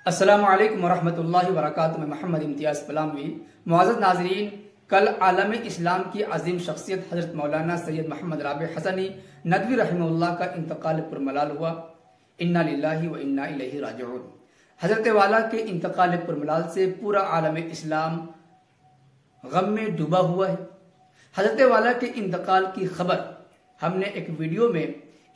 अस्सलामु अलैकुम वरहमतुल्लाहि वबरकातुहू। मैं मोहम्मद इम्तियाज़ पलामवी। मुअज़्ज़ज़ नाज़रीन, कल आलम इस्लाम की अजीम शख्सियत हज़रत मौलाना सैयद मोहम्मद राबी हसनी नदवी रहमहुल्लाह का इंतकाल पुरमलाल हुआ। इन्ना लिल्लाहि व इन्ना इलैहि राजिऊन। हज़रत वाला के इंतकाल पुरमलाल से पूरा आलम इस्लाम गम में डूबा हुआ है। हज़रत वाला के इंतकाल की खबर हमने एक वीडियो में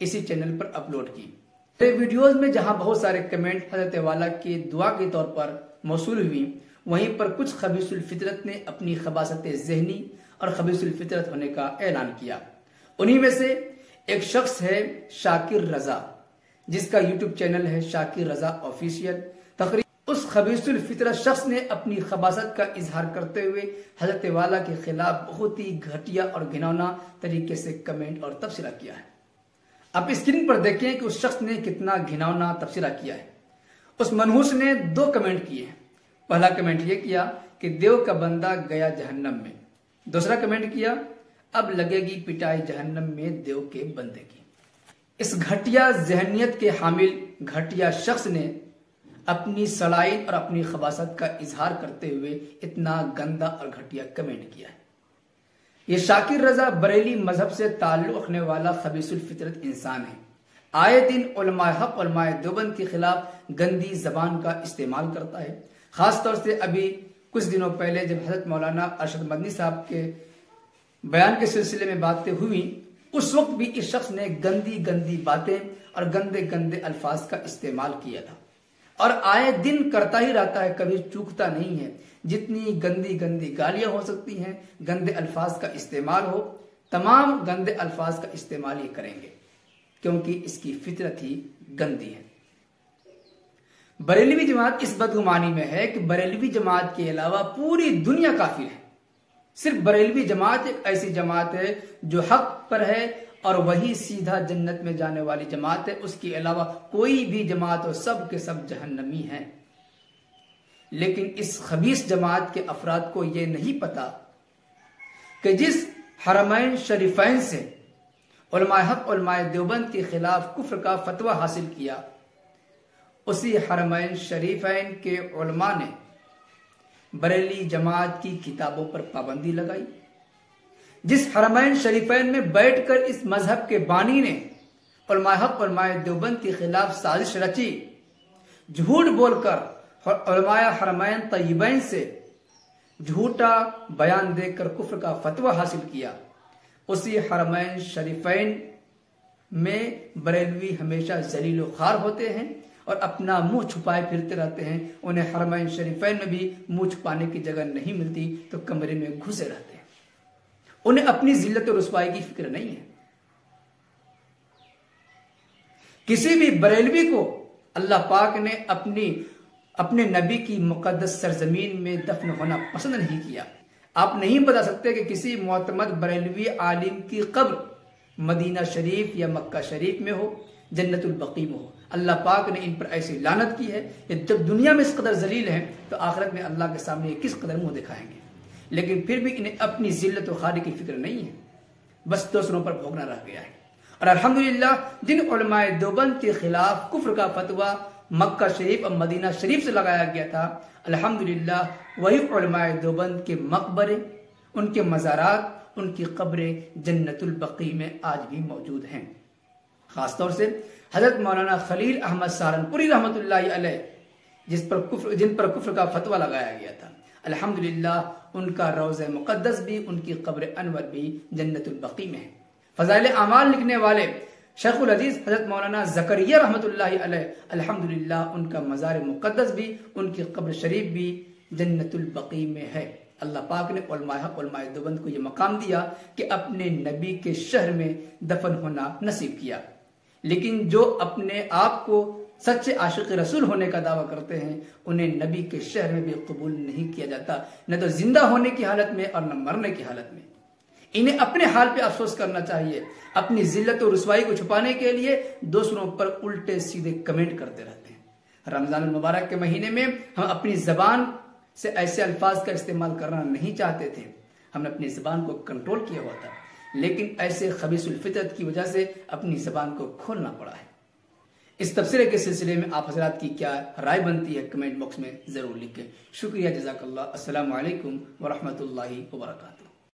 इसी चैनल पर अपलोड की। तो वीडियोस में जहां बहुत सारे कमेंट हज़रत वाला के दुआ के तौर पर मौसूल हुई, वहीं पर कुछ खबीसुल फितरत ने अपनी खबासत ज़हनी और खबीसुल फितरत होने का ऐलान किया। उन्हीं में से एक शख्स है शाकिर रजा, जिसका यूट्यूब चैनल है शाकिर रजा ऑफिशियल। तकरीबन उस खबीसुल फितरत शख्स ने अपनी खबासत का इजहार करते हुए हज़रत वाला के खिलाफ बहुत ही घटिया और घिनौना तरीके से कमेंट और तबसरा किया है। आप स्क्रीन पर देखें कि उस शख्स ने कितना घिनौना तबसरा किया है। उस मनहूस ने 2 कमेंट किए हैं। पहला कमेंट यह किया कि देव का बंदा गया जहन्नम में। दूसरा कमेंट किया, अब लगेगी पिटाई जहन्नम में देव के बंदे की। इस घटिया जहनियत के हामिल घटिया शख्स ने अपनी सड़ाई और अपनी खबासत का इजहार करते हुए इतना गंदा और घटिया कमेंट किया है। ये शाकिर रजा बरेली मजहब से ताल्लुक रखने वाला खबीसुल फितरत इंसान है। आए दिन उलमाए हक उलमाए देवबंद के खिलाफ गंदी जबान का इस्तेमाल करता है। खासतौर से अभी कुछ दिनों पहले जब हजरत मौलाना अरशद मदनी साहब के बयान के सिलसिले में बातें हुई, उस वक्त भी इस शख्स ने गंदी गंदी बातें और गंदे गंदे अल्फाज का इस्तेमाल किया था और आए दिन करता ही रहता है, कभी चूकता नहीं है। जितनी गंदी गंदी गालियां हो सकती हैं, गंदे अल्फाज का इस्तेमाल हो, तमाम गंदे अल्फाज का इस्तेमाल ही करेंगे, क्योंकि इसकी फितरत ही गंदी है। बरेलवी जमात इस बदगुमानी में है कि बरेलवी जमात के अलावा पूरी दुनिया काफिर है। सिर्फ बरेलवी जमात एक ऐसी जमात है जो हक पर है और वही सीधा जन्नत में जाने वाली जमात है। उसके अलावा कोई भी जमात हो, सब के सब जहन्नमी हैं। लेकिन इस खबीस जमात के अफराद को यह नहीं पता कि जिस हरमैन शरीफैन से उलमाए हक उलमाए देवबंद के खिलाफ कुफ्र का फतवा हासिल किया, उसी हरमैन शरीफैन के उलमा ने बरेली जमात की किताबों पर पाबंदी लगाई। जिस हरमैन शरीफैन में बैठकर इस मजहब के बानी ने उलमाए हक उलमाए देवबंद के खिलाफ साजिश रची, झूठ बोलकर उलमाए हरमैन तय्यबैन से झूठा बयान देकर कुफ्र का फतवा हासिल किया, उसी हरमैन शरीफैन में बरेलवी हमेशा जलील ख्वार होते हैं और अपना मुंह छुपाए फिरते रहते हैं। उन्हें हरमैन शरीफैन में भी मुंह छुपाने की जगह नहीं मिलती तो कमरे में घुसे रहते हैं। उन्हें अपनी जिल्लत और रुसवाई की फिक्र नहीं है। किसी भी बरेलवी को अल्लाह पाक ने अपने नबी की मुकद्दस सरजमीन में दफन होना पसंद नहीं किया। आप नहीं बता सकते कि किसी मोतमद बरेलवी आलिम की कब्र मदीना शरीफ या मक्का शरीफ में हो, जन्नतुल बकी में हो। अल्लाह पाक ने इन पर ऐसी लानत की है कि जब दुनिया में इस कदर जलील हैं तो आखिरत में अल्लाह के सामने किस कदर मुंह दिखाएंगे। लेकिन फिर भी इन्हें अपनी जिल्लत और खारी की फिक्र नहीं है, बस दूसरों पर भोगना रह गया है। और अल्हम्दुलिल्लाह जिन उलमाए देवबंद के खिलाफ कुफ्र का फतवा मक्का शरीफ और मदीना शरीफ से लगाया गया था, अल्हम्दुलिल्लाह वही उलमाए देवबंद के मकबरे, उनके मज़ारात, उनकी कब्रें जन्नतुल बकी में आज भी मौजूद हैं। खासतौर से हजरत मौलाना खलील अहमद सहारनपुरी रहमतुल्लाहि अलैह जिन पर कुफ्र का फतवा लगाया गया था, अल्हम्दुलिल्लाह उनका रोज़े मुक़द्दस भी, उनकी कब्र अनवर भी जन्नतुल बकी में है। फ़ज़ाइल आमाल लिखने वाले शेखुल अजीज हजरत मौलाना ज़करिया रहमतुल्लाहि अलैह, अल्हम्दुलिल्लाह उनका मज़ार मुक़द्दस भी, उनकी कब्र शरीफ भी जन्नतुल बकी में है। अल्लाह पाक ने उलमाए हक उलमाए देवबंद को यह मकाम दिया कि अपने नबी के शहर में दफन होना नसीब किया। लेकिन जो अपने आप को सच्चे आशिक रसूल होने का दावा करते हैं, उन्हें नबी के शहर में भी कबूल नहीं किया जाता, न तो जिंदा होने की हालत में और न मरने की हालत में। इन्हें अपने हाल पे अफसोस करना चाहिए। अपनी जिल्लत और रुसवाई को छुपाने के लिए दूसरों पर उल्टे सीधे कमेंट करते रहते हैं। रमजान मुबारक के महीने में हम अपनी जबान से ऐसे अल्फाज का इस्तेमाल करना नहीं चाहते थे, हमने अपनी जबान को कंट्रोल किया हुआ था, लेकिन ऐसे खबीसुल फितरत की वजह से अपनी जबान को खोलना पड़ा है। इस तबसरे के सिलसिले में आप हजरात की क्या राय बनती है कमेंट बॉक्स में जरूर लिखें। शुक्रिया, जज़ाकल्लाह। अस्सलामु अलैकुम व रहमतुल्लाहि व बरकातुहू।